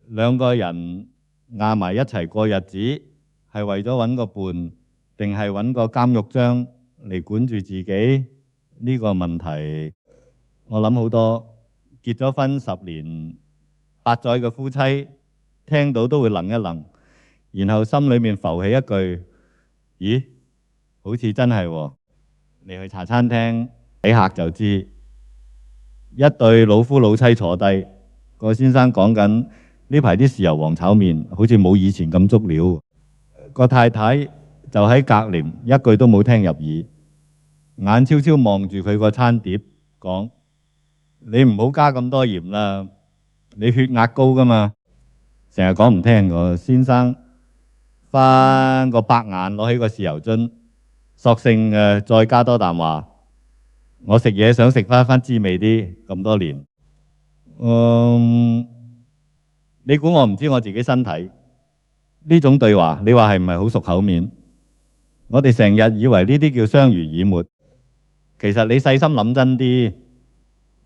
兩個人壓埋一齊過日子，係為咗揾個伴，定係揾個監獄章嚟管住自己？呢個問題，我諗好多結咗婚10年8載嘅夫妻聽到都會愣一愣，然後心裏面浮起一句：咦，好似真係喎！你去茶餐廳睇客就知，一對老夫老妻坐低，個先生講緊呢排啲豉油皇炒麵好似冇以前咁足料，個太太就喺隔籬一句都冇聽入耳，眼悄悄望住佢個餐碟講：你唔好加咁多鹽啦，你血壓高㗎嘛。成日講唔聽個先生，翻個白眼攞起個豉油樽，索性再加多啖話：我食嘢想食翻滋味啲，咁多年。你估我唔知我自己身體？呢種對話，你話係唔係好熟口面？我哋成日以為呢啲叫相濡以沫，其實你細心諗真啲，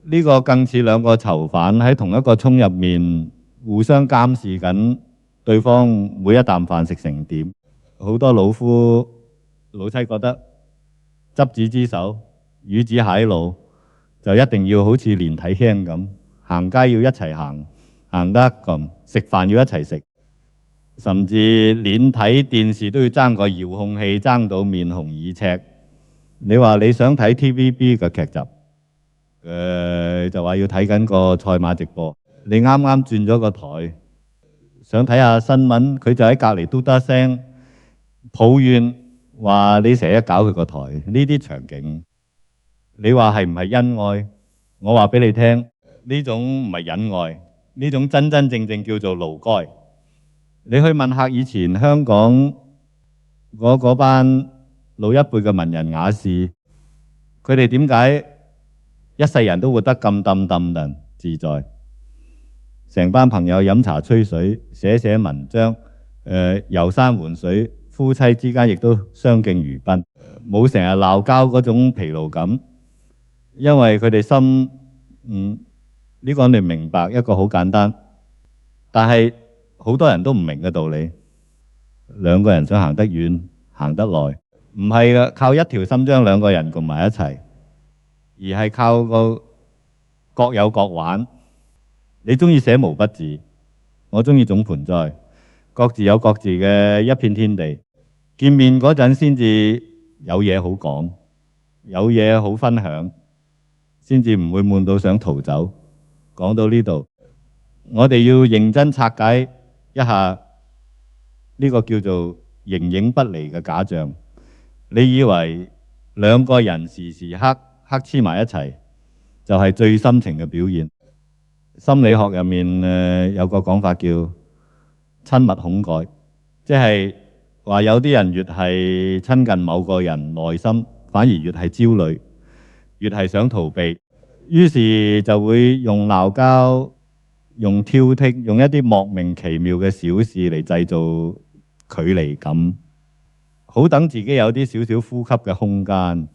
呢個更似兩個囚犯喺同一個倉入面互相監視緊對方每一啖飯食成點。好多老夫老妻覺得執子之手，與子偕老，就一定要好似連體嬰咁，行街要一齊行，行得咁，食飯要一齊食，甚至連睇電視都要爭個遙控器，爭到面紅耳赤。你話你想睇 TVB 嘅劇集，就話要睇緊個賽馬直播，你啱啱轉咗個台，想睇下新聞，佢就喺隔離嘟得聲抱怨話你成日搞佢個台。呢啲場景，你話係唔係恩愛？我話俾你聽，呢種唔係恩愛，呢種真真正正叫做勞該。你去問下以前香港嗰班老一輩嘅文人雅士，佢哋點解一世人都活得咁揼自在？成班朋友飲茶吹水，寫文章，遊山玩水，夫妻之間亦都相敬如賓，冇成日鬧交嗰種疲勞感，因為佢哋心呢個你明白一個好簡單，但係好多人都唔明嘅道理。兩個人想行得遠，行得耐，唔係嘅靠一條心將兩個人共埋一齊，而係靠個各有各玩。你中意寫毛筆字，我中意種盆栽，各自有各自嘅一片天地。見面嗰陣先至有嘢好講，有嘢好分享，先至唔會悶到想逃走。講到呢度，我哋要認真拆解一下呢個叫做形影不離嘅假象。你以為兩個人時時刻刻黐埋一齊，就係最深情嘅表現？心理學入面有個講法叫親密恐懼，即係話有啲人越係親近某個人，內心反而越係焦慮，越係想逃避，於是就會用鬧交、用挑剔、用一啲莫名其妙嘅小事嚟製造距離感，好等自己有啲少少呼吸嘅空間。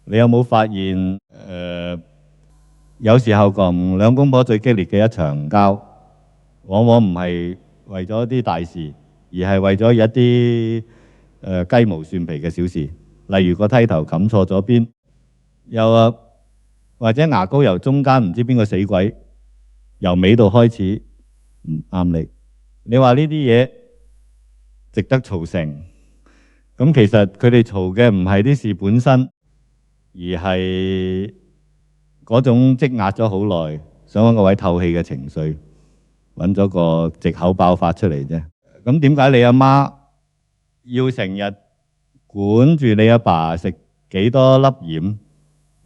你有冇發現有時候咁兩公婆最激烈嘅一場交，往往唔係為咗啲大事，而係為咗一啲雞毛蒜皮嘅小事，例如個梯頭冚錯咗邊，又或者牙膏由中間唔知邊個死鬼由尾度開始唔啱你。你話呢啲嘢值得嘈成？咁其實佢哋嘈嘅唔係啲事本身，而係嗰種積壓咗好耐，想揾個位透氣嘅情緒，揾咗個藉口爆發出嚟啫。咁點解你阿媽要成日管住你阿爸食幾多粒鹽？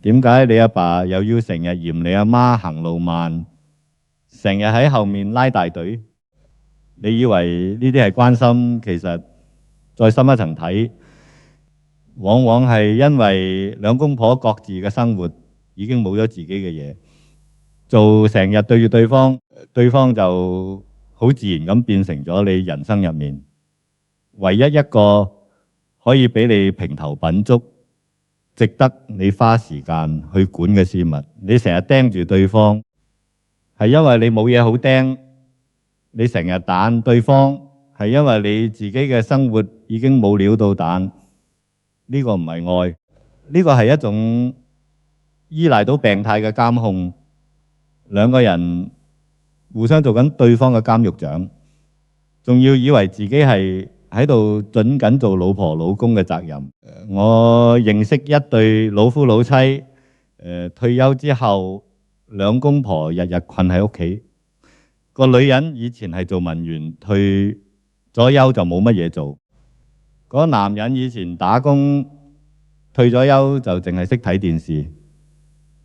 點解你阿爸又要成日嫌你阿媽行路慢，成日喺後面拉大隊？你以為呢啲係關心？其實再深一層睇，往往係因為兩公婆各自嘅生活已經冇咗自己嘅嘢，做成日對住對方，對方就好自然咁變成咗你人生入面唯一一個可以俾你評頭品足，值得你花時間去管嘅事物。你成日盯住對方，係因為你冇嘢好盯，你成日彈對方，係因為你自己嘅生活已經冇料到彈，呢個唔係愛，呢個係一種依賴到病態嘅監控，兩個人互相做緊對方嘅監獄長，仲要以為自己係喺度盡緊做老婆老公嘅責任。我認識一對老夫老妻，退休之後兩公婆日日困喺屋企。個女人以前係做文員，退咗休就冇乜嘢做。嗰個男人以前打工，退咗休就淨係識睇電視。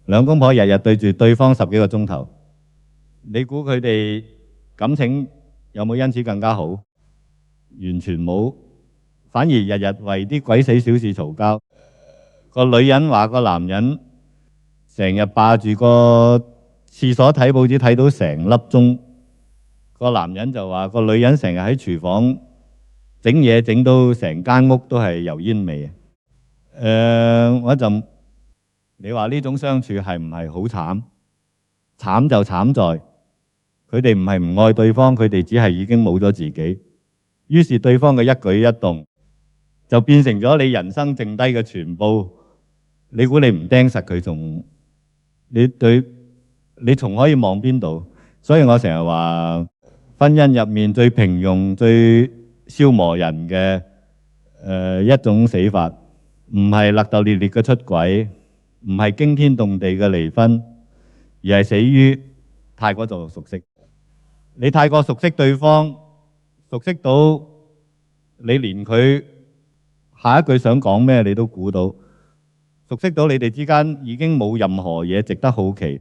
兩公婆日日對住對方10幾個鐘頭，你估佢哋感情有冇因此更加好？完全冇，反而日日為啲鬼死小事嘈交。個女人話個男人成日霸住個廁所睇報紙睇到成粒鐘，個男人就話個女人成日喺廚房整嘢整到成間屋都係油煙味。你話呢種相處係唔係好慘？慘就慘在佢哋唔係唔愛對方，佢哋只係已經冇咗自己。於是對方嘅一舉一動就變成咗你人生剩低嘅全部。你估你唔盯實佢，你仲可以望邊度？所以我成日話婚姻入面最平庸、最消磨人嘅一種死法，唔係勒鬥烈烈嘅出軌，唔係驚天動地嘅離婚，而係死於太過度熟悉。你太過熟悉對方，熟悉到你連佢下一句想講咩你都估到，熟悉到你哋之間已經冇任何嘢值得好奇，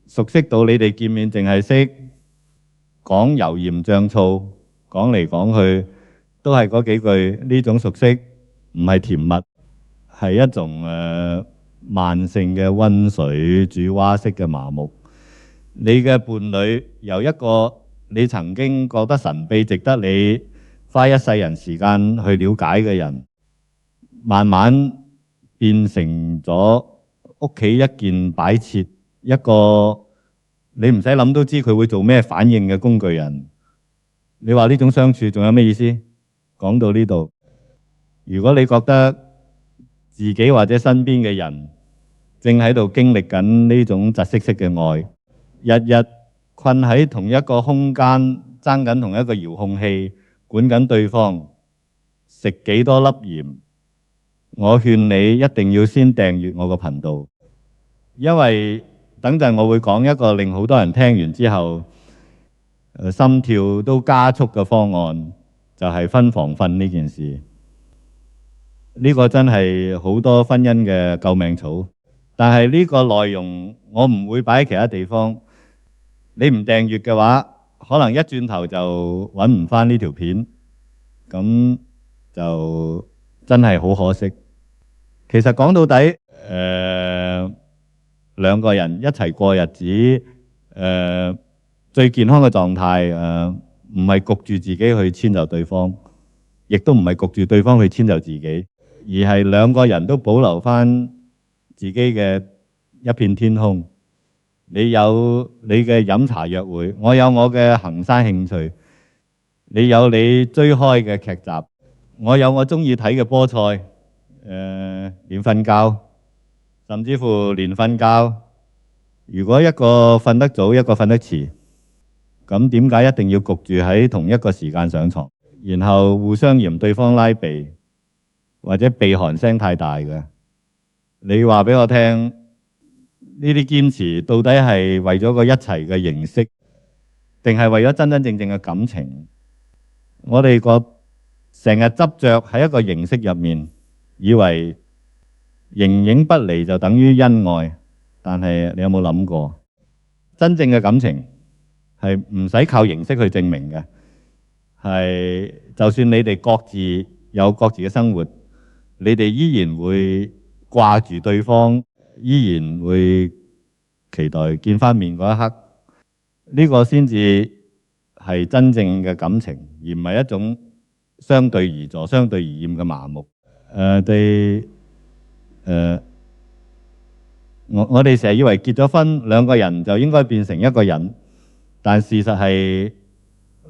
熟悉到你哋見面淨係識講油鹽醬醋，講嚟講去都係嗰幾句。呢種熟悉唔係甜蜜，係一種慢性嘅溫水煮蛙式嘅麻木。你嘅伴侶由一個你曾經覺得神秘值得你花一世人時間去了解嘅人，慢慢變成咗屋企一件擺設，一個你唔使諗都知佢會做咩反應嘅工具人。你話呢種相處仲有咩意思？講到呢度，如果你覺得自己或者身邊嘅人正喺度經歷緊呢種窒息式嘅愛，日日困喺同一個空間，爭緊同一個遙控器，管緊對方，食幾多粒鹽，我勸你一定要先訂閱我個頻道，因為等陣我會講一個令好多人聽完之後心跳都加速嘅方案，就係分房瞓呢件事。呢個真係好多婚姻嘅救命草，但係呢個內容我唔會擺喺其他地方。你唔訂閱嘅話，可能一轉頭就揾唔返呢條片，咁就真係好可惜。其實講到底，兩個人一齊過日子，最健康嘅狀態，唔係焗住自己去遷就對方，亦都唔係焗住對方去遷就自己，而係兩個人都保留返自己嘅一片天空。你有你嘅飲茶約會，我有我嘅行山興趣，你有你追開嘅劇集，我有我中意睇嘅波賽，連瞓覺，甚至乎連瞓覺。如果一個瞓得早，一個瞓得遲，咁點解一定要焗住喺同一個時間上床，然後互相嫌對方拉鼻，或者鼻鼾聲太大嘅？你話俾我聽，呢啲堅持到底係為咗個一齊嘅形式，定係為咗真真正正嘅感情？我哋成日執着喺一個形式入面，以為形影不離就等於恩愛，但係你有冇諗過，真正嘅感情係唔使靠形式去證明嘅，係就算你哋各自有各自嘅生活，你哋依然會掛住對方，依然會期待見翻面嗰一刻，呢個先至係真正嘅感情，而唔係一種相對而坐、相對而厭嘅麻木。我哋成日以為結咗婚兩個人就應該變成一個人，但事實係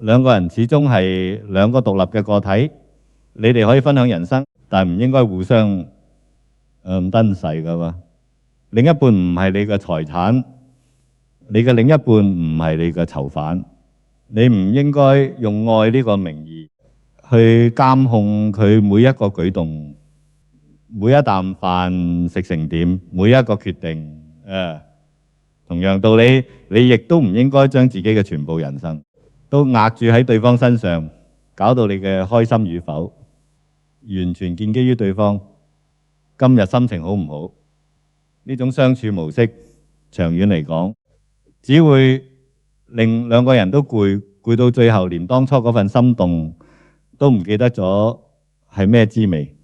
兩個人始終係兩個獨立嘅個體，你哋可以分享人生，但唔應該互相吞噬噶嘛。另一半唔係你嘅財產，你嘅另一半唔係你嘅囚犯，你唔應該用愛呢個名義去監控佢每一個舉動，每一啖飯食成點，每一個決定。同樣道理，你亦都唔應該將自己嘅全部人生都壓住喺對方身上，搞到你嘅開心與否，完全建基於對方今日心情好唔好。呢種相處模式，長遠嚟講，只會令兩個人都攰到最後，連當初嗰份心動都唔記得咗係咩滋味。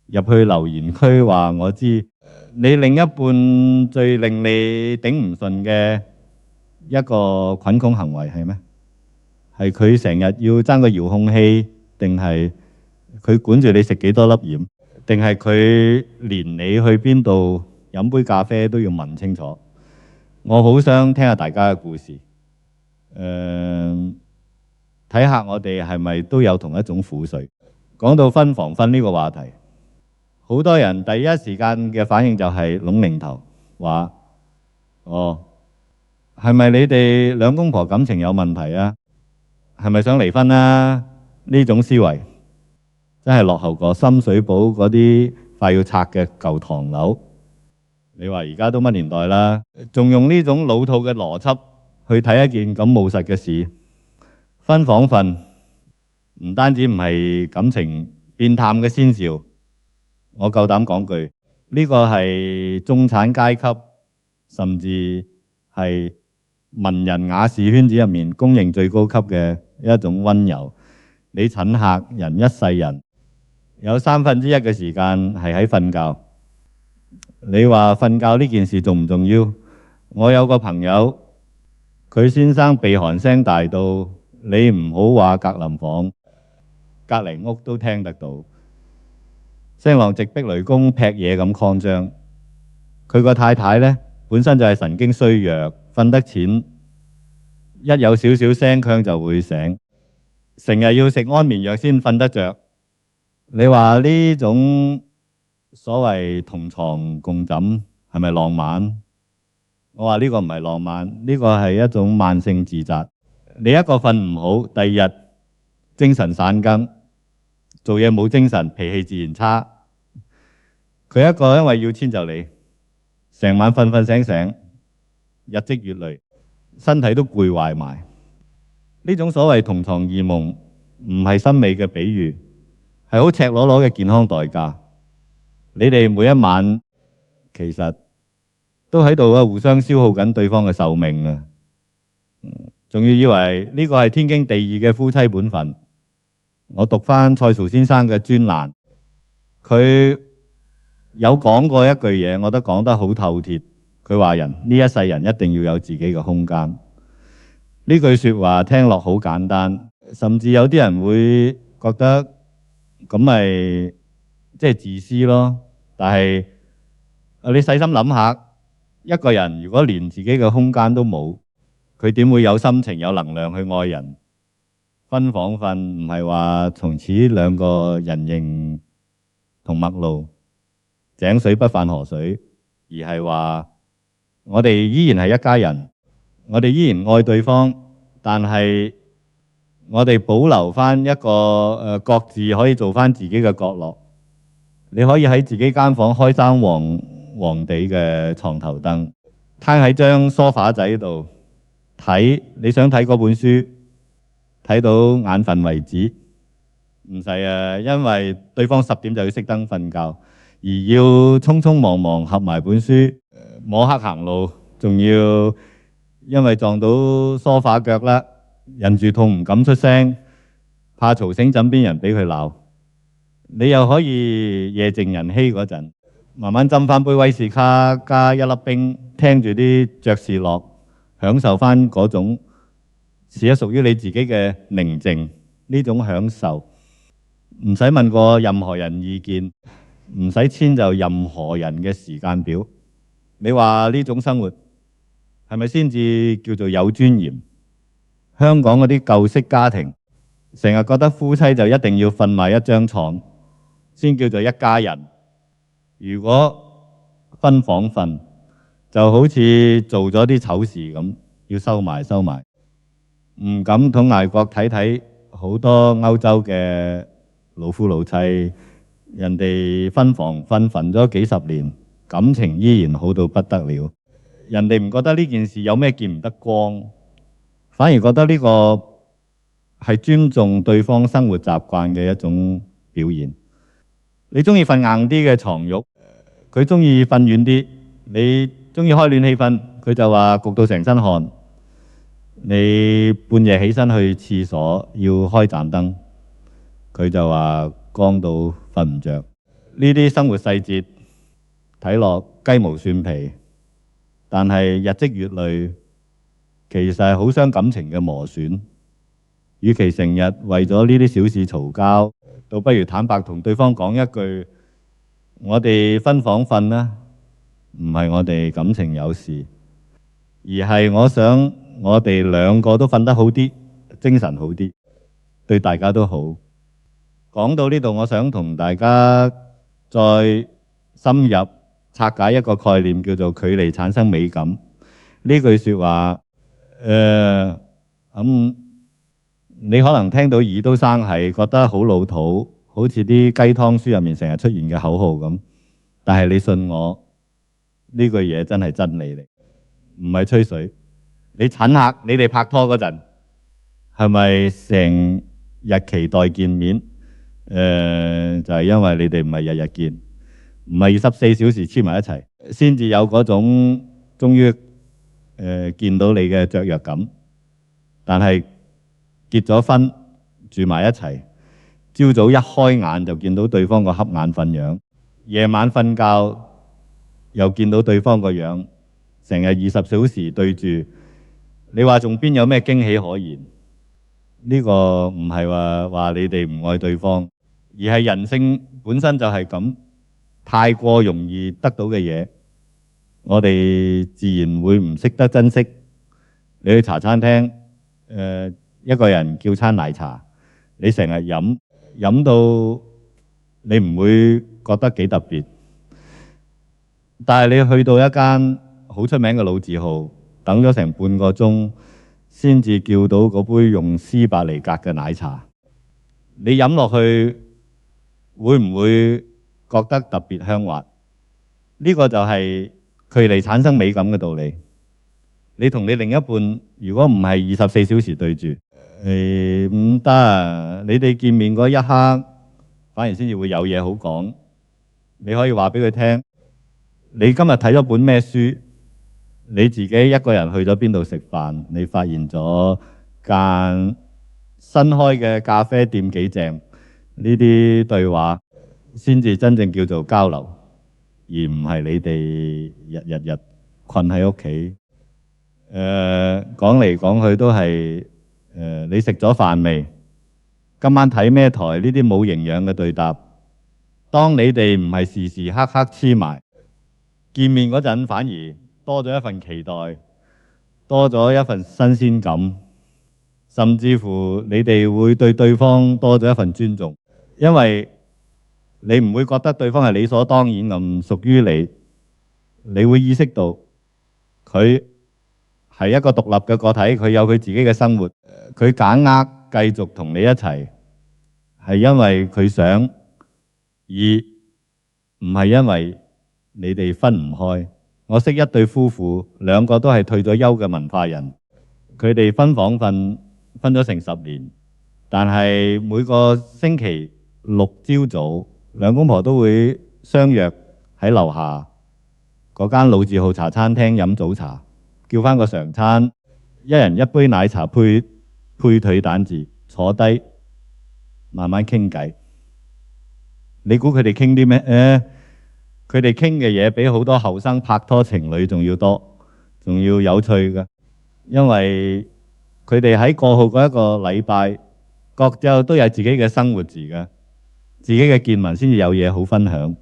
入去留言區話我知，你另一半最令你頂唔順嘅一個捆綁行為係咩？係佢成日要爭個遙控器，定係佢管住你食幾多粒鹽，定係佢連你去邊度飲杯咖啡都要問清楚？我好想聽下大家嘅故事，睇下我哋係咪都有同一種苦水。講到分房婚呢個話題，好多人第一時間嘅反應就係攏擰頭，話：哦，係咪你哋兩公婆感情有問題啊？係咪想離婚啊？呢種思維真係落後過深水埗嗰啲快要拆嘅舊唐樓。你話而家都乜年代啦，仲用呢種老套嘅邏輯去睇一件咁務實嘅事？分房瞓唔單止唔係感情變淡嘅先兆，我夠膽講句，呢個係中產階級甚至係文人雅士圈子入面公認最高級嘅一種溫柔。你襯客人一世人，有1/3嘅時間係喺瞓覺。你話瞓覺呢件事重唔重要？我有個朋友，佢先生鼻鼾聲大到你唔好話隔鄰房，隔離屋都聽得到，聲浪直逼雷公劈嘢咁擴張。佢個太太呢，本身就係神經衰弱，瞓得淺，一有少少聲響就會醒，成日要食安眠藥先瞓得着。你話呢種所謂同床共枕係咪浪漫？我話呢個唔係浪漫，呢個係一種慢性自責。你一個瞓唔好，第二日精神散更，做嘢冇精神，脾氣自然差。佢一個因為要遷就你，成晚瞓醒，日積月累，身體都攰壞埋。呢種所謂同床異夢唔係心美嘅比喻，係好赤裸裸嘅健康代價。你哋每一晚其實都喺度互相消耗緊對方嘅壽命啊！仲要以為呢個係天經地義嘅夫妻本分。我讀返蔡曹先生嘅專欄，佢有講過一句嘢，我覺得講得好透貼。佢話人呢一世人一定要有自己嘅空間。呢句說話聽落好簡單，甚至有啲人會覺得咁咪即係自私咯。但係你細心諗下，一個人如果連自己嘅空間都冇，佢點會有心情有能量去愛人？分房瞓唔係話從此兩個人形同陌路，井水不犯河水，而係話我哋依然係一家人，我哋依然愛對方，但係我哋保留返一個各自可以做返自己嘅角落。你可以喺自己間房開生黃地嘅床頭燈，攤喺張梳化仔度睇你想睇嗰本書，睇到眼瞓為止。唔使啊，因為對方10點就要熄燈瞓覺，而要匆匆忙忙合埋本書，摸黑行路，仲要因為撞到梳化腳啦，忍住痛唔敢出聲，怕嘈醒枕邊人俾佢鬧。你又可以夜靜人稀嗰陣，慢慢斟翻杯威士卡加一粒冰，聽住啲爵士樂，享受翻嗰種是一屬於你自己嘅寧靜。呢種享受唔使問過任何人意見，唔使遷就任何人嘅時間表。你話呢種生活係咪先至叫做有尊嚴？香港嗰啲舊式家庭，成日覺得夫妻就一定要瞓埋一張床先叫做一家人。如果分房瞓，就好似做咗啲醜事咁，要收埋收埋。唔敢同外國睇好多歐洲嘅老夫老妻，人哋分房瞓咗幾十年，感情依然好到不得了。人哋唔覺得呢件事有咩見唔得光，反而覺得呢個係尊重對方生活習慣嘅一種表現。你中意瞓硬啲嘅床褥，佢中意瞓軟啲。你中意開暖氣瞓，佢就話焗到成身汗。你半夜起身去廁所要開盞燈，佢就話光到瞓唔着。呢啲生活細節睇落雞毛蒜皮，但係日積月累，其實係好傷感情嘅磨損。與其成日為咗呢啲小事嘈交，倒不如坦白同對方講一句：我哋分房瞓啦，唔係我哋感情有事，而係我想我哋兩個都瞓得好啲，精神好啲，對大家都好。講到呢度，我想同大家再深入拆解一個概念，叫做距離產生美感。呢句說話，你可能聽到耳都生係，覺得好老土，好似啲雞湯書入面成日出現嘅口號咁。但係你信我，呢句嘢真係真理嚟，唔係吹水。你趁下你哋拍拖嗰陣，係咪成日期待見面？就係因為你哋唔係日日見，唔係24小時黐埋一齊，先至有嗰種終於見到你嘅雀躍感。但係結咗婚住埋一齊，朝早一開眼就見到對方個瞌眼瞓樣，夜晚瞓覺又見到對方個樣，成日20小時對住，你話仲邊有咩驚喜可言？呢個唔係話你哋唔愛對方，而係人性本身就係咁，太過容易得到嘅嘢，我哋自然會唔識得珍惜。你去茶餐廳，一個人叫餐奶茶，你成日飲到你唔會覺得幾特別，但係你去到一間好出名嘅老字號，等咗成半個鐘先至叫到嗰杯用絲柏嚟隔嘅奶茶，你飲落去會唔會覺得特別香滑？呢個就係距離產生美感嘅道理。你同你另一半如果唔係24小時對住，唔得啊！你哋見面嗰一刻，反而先至會有嘢好講。你可以話俾佢聽，你今日睇咗本咩書？你自己一個人去咗邊度食飯？你發現咗間新開嘅咖啡店幾正？呢啲對話先至真正叫做交流，而唔係你哋日困喺屋企。講嚟講去都係你食咗飯未？今晚睇咩台？呢啲冇營養嘅對答。當你哋唔係時時刻刻黐埋，見面嗰陣反而多咗一份期待，多咗一份新鮮感，甚至乎你哋會對對方多咗一份尊重，因為你唔會覺得對方係理所當然咁屬於你，你會意識到佢係一個獨立嘅個體，佢有佢自己嘅生活，佢揀繼續同你一齊，係因為佢想，而唔係因為你哋分唔開。我識一對夫婦，兩個都係退咗休嘅文化人，佢哋分房瞓，分咗成10年，但係每個星期6朝早，兩公婆都會相約喺樓下嗰間老字號茶餐廳飲早茶，叫返個常餐，一人一杯奶茶配腿蛋治，坐低慢慢傾偈。你估佢哋傾啲咩？佢哋傾嘅嘢比好多後生拍拖情侶仲要多，仲要有趣㗎。因為佢哋喺過去嗰一個禮拜，各自都有自己嘅生活字㗎，自己嘅見聞先至有嘢好分享。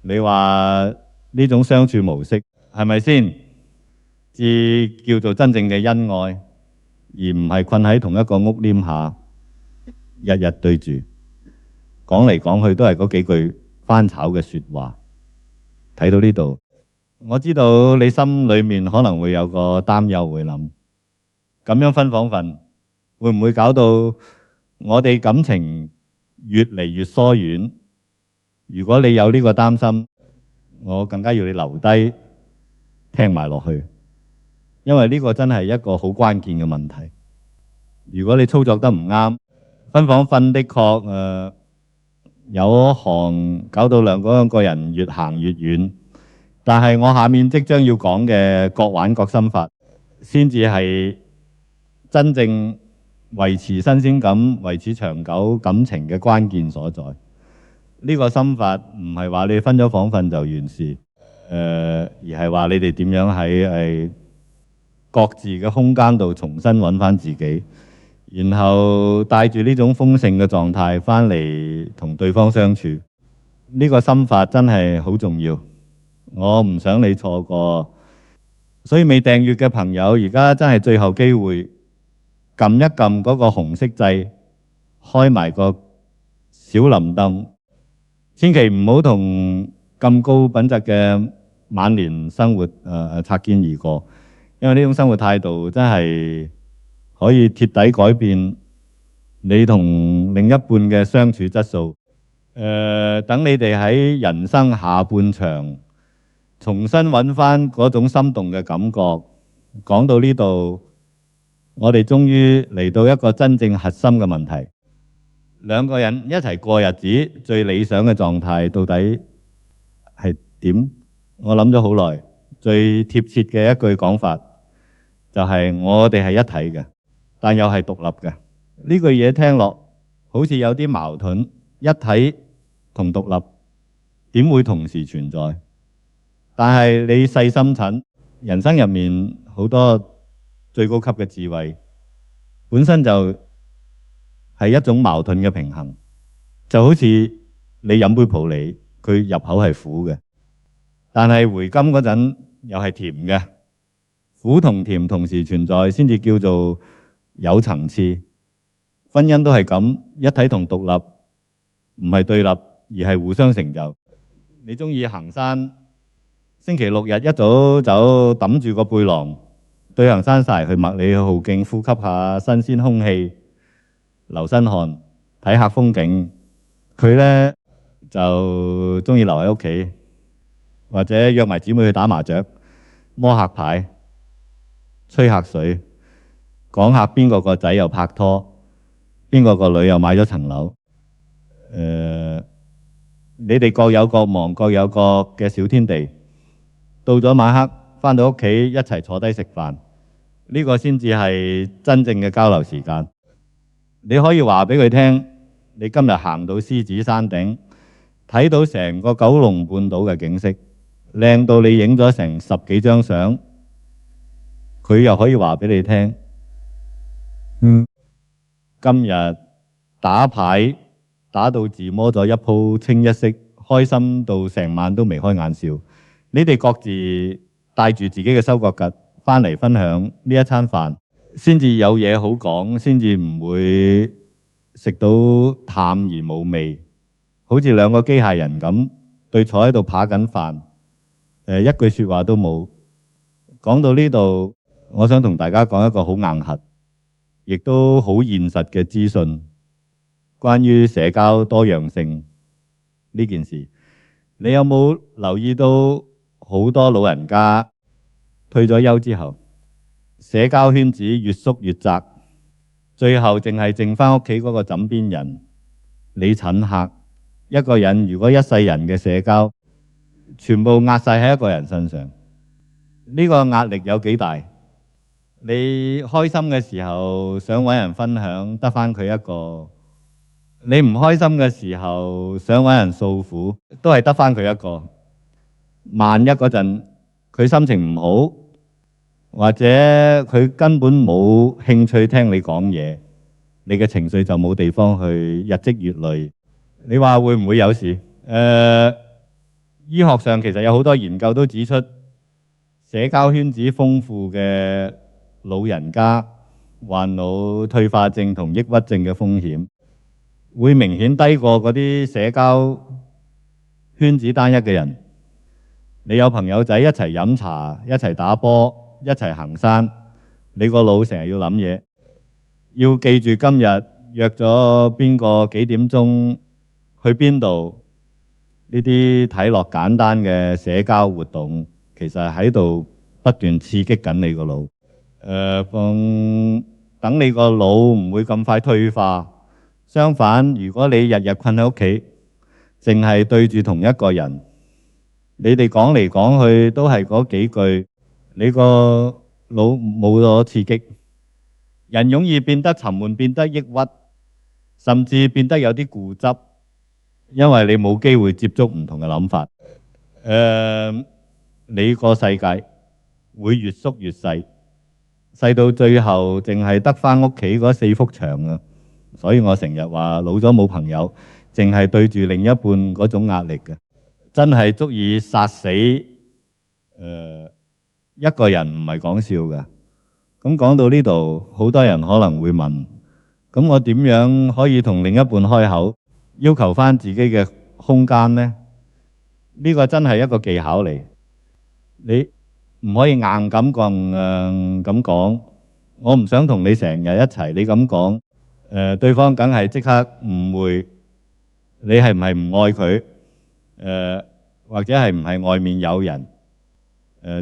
你話呢種相處模式係咪先至叫做真正嘅恩愛？而唔係困喺同一個屋檐下，日日對住講嚟講去都係嗰幾句翻炒嘅説話。睇到呢度，我知道你心裏面可能會有個擔憂，會諗咁樣分房瞓會唔會搞到我哋感情越嚟越疏遠？如果你有呢個擔心，我更加要你留低聽埋落去，因為呢個真係一個好關鍵嘅問題。如果你操作得唔啱，分房瞓的確有一行搞到兩個人越行越遠。但係我下面即將要講嘅各玩各心法，先至係真正維持新鮮感、維持長久感情嘅關鍵所在。呢個心法唔係話你分咗房瞓就完事，而係話你哋點樣喺各自嘅空間度重新揾翻自己，然後帶住呢種豐盛嘅狀態翻嚟同對方相處。呢個心法真係好重要，我唔想你錯過。所以未訂閱嘅朋友，而家真係最後機會，撳一撳嗰個紅色掣，開埋個小鈴鐺。千祈唔好同咁高品質嘅晚年生活擦肩而過，因為呢種生活態度真係可以徹底改變你同另一半嘅相處質素。等你哋喺人生下半場重新揾翻嗰種心動嘅感覺。講到呢度，我哋終於嚟到一個真正核心嘅問題。兩個人一齊過日子，最理想嘅狀態到底係點？我諗咗好耐，最貼切嘅一句講法就係我哋係一體嘅，但又係獨立嘅。呢句嘢聽落好似有啲矛盾，一體同獨立點會同時存在？但係你細心睇，人生入面好多最高級嘅智慧本身就係一種矛盾嘅平衡，就好似你飲杯普洱，佢入口係苦嘅，但係回甘嗰陣又係甜嘅。苦同甜同時存在，先至叫做有層次。婚姻都係咁，一體同獨立唔係對立，而係互相成就。你中意行山，星期六日一早走，揼住個背囊，對行山曬去麥理浩徑，呼吸下新鮮空氣，流身汗，睇下風景。佢呢就中意留喺屋企，或者約埋姊妹去打麻雀、摸下牌、吹下水，講下邊個仔又拍拖，邊個女又買咗層樓。你哋各有各忙，各有各嘅小天地。到咗晚黑，返到屋企一齊坐低食飯，呢個先至係真正嘅交流時間。你可以話俾佢聽，你今日行到獅子山頂，睇到成個九龍半島嘅景色，靚到你影咗成10幾張相。佢又可以話俾你聽，今日打牌打到自摸咗一鋪清一色，開心到成晚都眉開眼笑。你哋各自帶住自己嘅收割吉翻嚟分享呢一餐飯，先至有嘢好講，先至唔會食到淡而冇味，好似兩個機械人咁對坐喺度扒緊飯，一句説話都冇。講到呢度，我想同大家講一個好硬核，亦都好現實嘅資訊，關於社交多樣性呢件事。你有冇留意到好多老人家退咗休之後，社交圈子越縮越窄，最後淨係剩返屋企嗰個枕邊人。你診客一個人，如果一世人嘅社交全部壓晒喺一個人身上，呢個壓力有幾大？你開心嘅時候想搵人分享，得返佢一個；你唔開心嘅時候想搵人訴苦，都係得返佢一個。萬一嗰陣佢心情唔好，或者佢根本冇興趣聽你講嘢，你嘅情緒就冇地方去，日積月累。你話會唔會有事？醫學上其實有好多研究都指出，社交圈子豐富嘅老人家患腦退化症同抑鬱症嘅風險，會明顯低過嗰啲社交圈子單一嘅人。你有朋友仔一齊飲茶、一齊打波、一齊行山，你個腦成日要諗嘢，要記住今日約咗邊個幾點鐘去邊度，呢啲睇落簡單嘅社交活動，其實喺度不斷刺激緊你個腦。等你個腦唔會咁快退化。相反，如果你日日困喺屋企，淨係對住同一個人，你哋講嚟講去都係嗰幾句，你個腦冇咗刺激，人容易變得沉悶，變得抑鬱，甚至變得有啲固執，因為你冇機會接觸唔同嘅諗法。你個世界會越縮越細，細到最後淨係得返屋企嗰4幅牆啊！所以我成日話老咗冇朋友，淨係對住另一半嗰種壓力嘅，真係足以殺死一個人，唔係講笑嘅。咁講到呢度，好多人可能會問：咁我點樣可以同另一半開口，要求返自己嘅空間呢？呢個真係一個技巧嚟，你唔可以硬咁講。我唔想同你成日一齊，你咁講。對方梗係即刻誤會你係唔係唔愛佢，或者係唔係外面有人。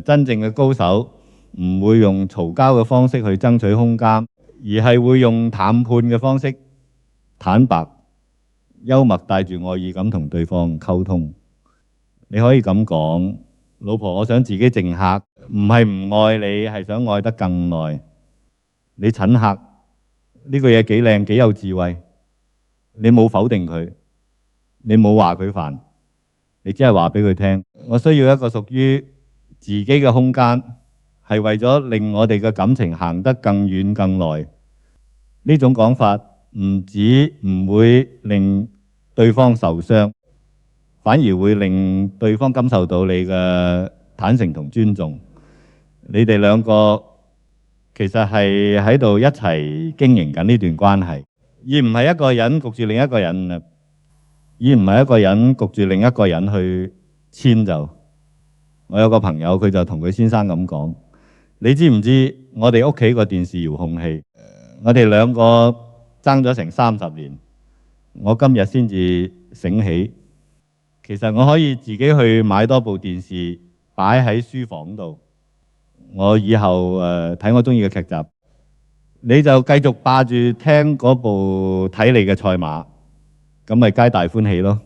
真正嘅高手唔會用嘈交嘅方式去爭取空間，而係會用談判嘅方式，坦白、幽默，帶住愛意咁同對方溝通。你可以咁講：老婆，我想自己靜下，唔係唔愛你，係想愛得更耐。你診客呢個嘢幾靚，幾有智慧。你冇否定佢，你冇話佢煩，你只係話俾佢聽：我需要一個屬於自己嘅空間，係為咗令我哋嘅感情行得更遠更耐。呢種講法唔止唔會令對方受傷，反而會令對方感受到你嘅坦誠同尊重。你哋兩個其實係喺度一齊經營緊呢段關係，而唔係一個人焗住另一個人，而唔係一個人焗住另一個人去遷就。我有個朋友，佢就同佢先生咁講：你知唔知我哋屋企個電視遙控器，我哋兩個爭咗成30年，我今日先至醒起，其實我可以自己去買多部電視擺喺書房度。我以後睇我中意嘅劇集，你就繼續霸住聽嗰部睇你嘅賽馬，咁咪皆大歡喜咯。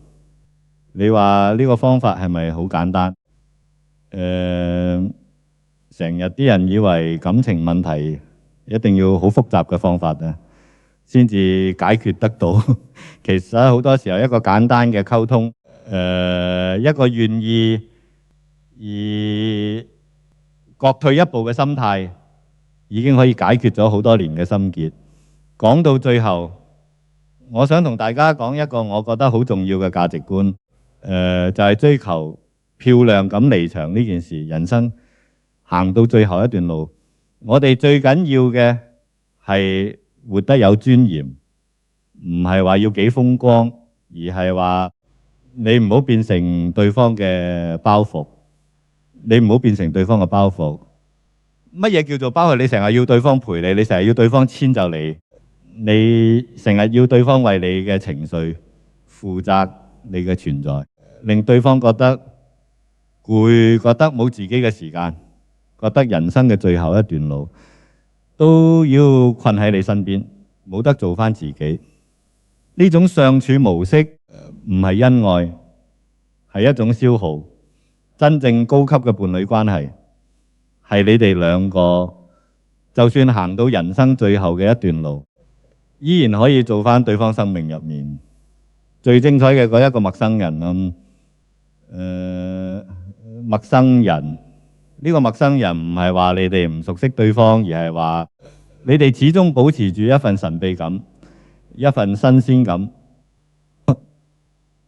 你話呢個方法係咪好簡單？成日啲人以為感情問題一定要好複雜嘅方法啊，先至解決得到。其實好多時候一個簡單嘅溝通，一個願意而各退一步嘅心態，已經可以解決咗好多年嘅心結。講到最後，我想同大家講一個我覺得好重要嘅價值觀，就係追求漂亮咁離場呢件事。人生行到最後一段路，我哋最緊要嘅係活得有尊嚴，唔係話要幾風光，而係話你唔好變成對方嘅包袱。你唔好變成對方嘅包袱。乜嘢叫做包袱？你成日要對方陪你，你成日要對方遷就你，你成日要對方為你嘅情緒負責你嘅存在，令對方覺得攰，覺得冇自己嘅時間，覺得人生嘅最後一段路都要困喺你身邊，冇得做返自己。呢種相處模式唔係恩愛，係一種消耗。真正高級嘅伴侶關係係你哋兩個，就算行到人生最後嘅一段路，依然可以做返對方生命入面最精彩嘅嗰一個陌生人。陌生人呢個陌生人唔係話你哋唔熟悉對方，而係話你哋始終保持住一份神秘感，一份新鮮感，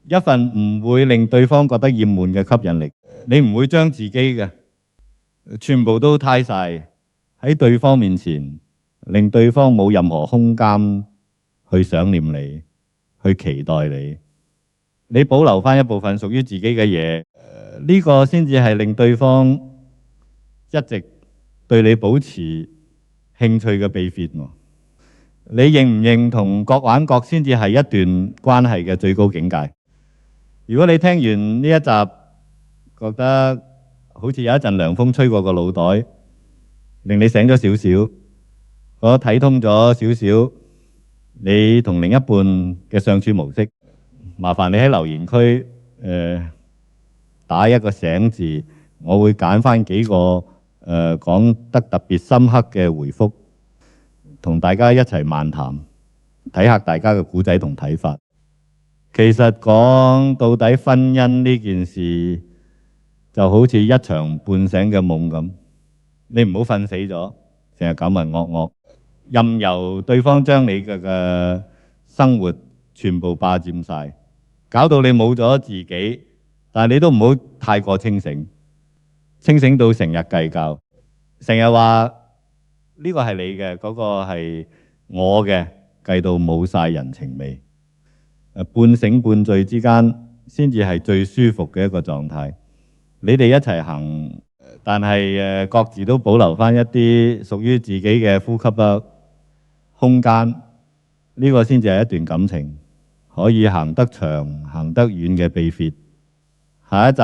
一份唔會令對方覺得厭悶嘅吸引力。你唔會將自己嘅全部都攤晒喺對方面前，令對方冇任何空間去想念你，去期待你。你保留返一部分屬於自己嘅嘢，呢個先至係令對方一直對你保持興趣嘅秘訣。你認唔認同各玩各先至係一段關係嘅最高境界？如果你聽完呢一集，覺得好似有一陣涼風吹過個腦袋，令你醒咗少少，我睇通咗少少你同另一半嘅相處模式，麻煩你喺留言區打一個醒字，我會揀返幾個講得特別深刻嘅回覆，同大家一齊漫談，睇下大家嘅故仔同睇法。其實講到底，婚姻呢件事就好似一場半醒嘅夢咁，你唔好瞓死咗，成日渾渾噩噩，任由對方將你嘅生活全部霸佔晒，搞到你冇咗自己。但係你都唔好太過清醒，清醒到成日計較，成日話呢個係你嘅，嗰個係我嘅，計到冇晒人情味。半醒半醉之間先至係最舒服嘅一個狀態。你哋一齊行，但係各自都保留返一啲屬於自己嘅呼吸空間，呢個先至係一段感情可以行得長、行得遠嘅秘訣。下一集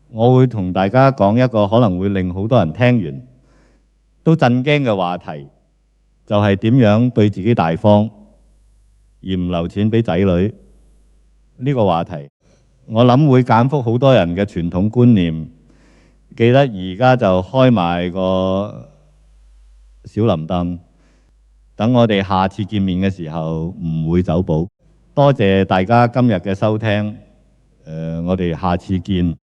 我會同大家講一個可能會令好多人聽完都震驚嘅話題，就係點樣對自己大方而唔留錢俾仔女。呢個話題我諗會顛覆好多人嘅傳統觀念。記得而家就開埋個小林燈，等我哋下次見面嘅時候唔會走寶。多謝大家今日嘅收聽，我哋下次見。